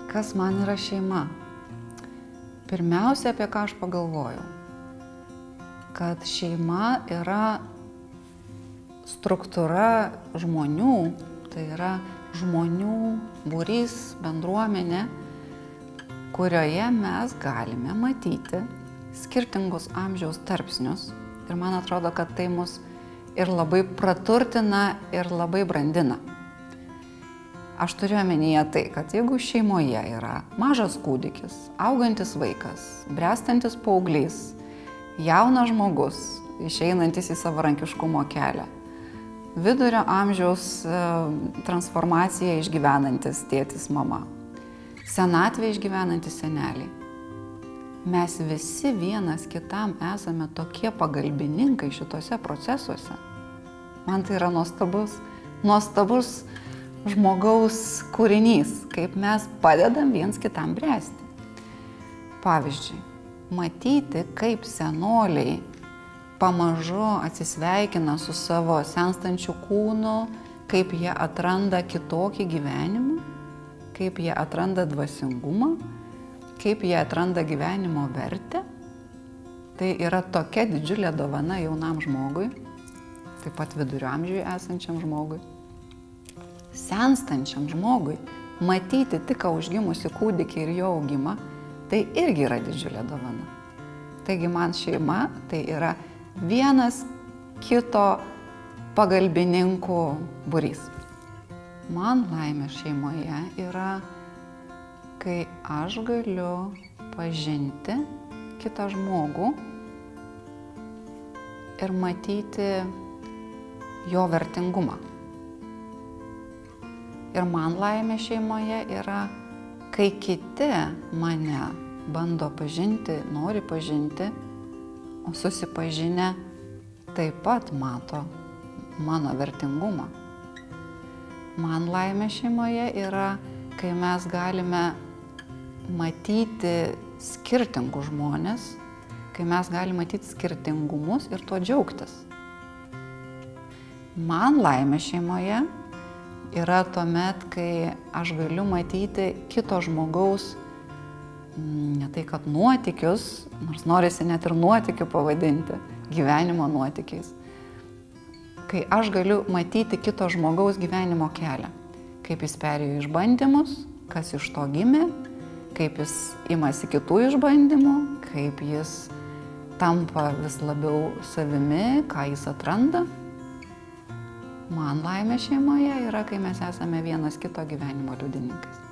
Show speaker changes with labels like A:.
A: Kas man yra šeima? Pirmiausia, apie ką aš pagalvojau, kad šeima yra struktūra žmonių, tai yra žmonių būrys, bendruomenė, kurioje mes galime matyti skirtingus amžiaus tarpsnius. Ir man atrodo, kad tai mus ir labai praturtina, ir labai brandina. Aš turiu omenyje tai, kad jeigu šeimoje yra mažas kūdikis, augantis vaikas, bręstantis paauglys, jaunas žmogus, išeinantis į savarankiškumo kelią, vidurio amžiaus transformaciją išgyvenantis tėtis, mama, senatvę išgyvenantis seneliai. Mes visi vienas kitam esame tokie pagalbininkai šitose procesuose. Man tai yra nuostabus žmogaus kūrinys, kaip mes padedam viens kitam bręsti. Pavyzdžiui, matyti, kaip senoliai pamažu atsisveikina su savo senstančiu kūnu, kaip jie atranda kitokį gyvenimą, kaip jie atranda dvasingumą, kaip jie atranda gyvenimo vertę. Tai yra tokia didžiulė dovana jaunam žmogui, taip pat vidurio amžiuje esančiam žmogui. Senstančiam žmogui matyti tik užgimusi kūdikį ir jo augimą, tai irgi yra didžiulė dovana. Taigi man šeima tai yra vienas kito pagalbininkų būrys. Man laimė šeimoje yra, kai aš galiu pažinti kitą žmogų ir matyti jo vertingumą. Ir man laimė šeimoje yra, kai kiti mane bando pažinti, nori pažinti, o susipažinę taip pat mato mano vertingumą. Man laimė šeimoje yra, kai mes galime matyti skirtingus žmones, kai mes galime matyti skirtingumus ir tuo džiaugtis. Man laimė šeimoje yra tuomet, kai aš galiu matyti kito žmogaus, ne tai kad nuotykius, nors norisi net ir nuotykių pavadinti, gyvenimo nuotykiais. Kai aš galiu matyti kito žmogaus gyvenimo kelią, kaip jis perėjo išbandymus, kas iš to gimė, kaip jis imasi kitų išbandymų, kaip jis tampa vis labiau savimi, ką jis atranda. Man laimė šeimoje yra, kai mes esame vienas kito gyvenimo liudininkais.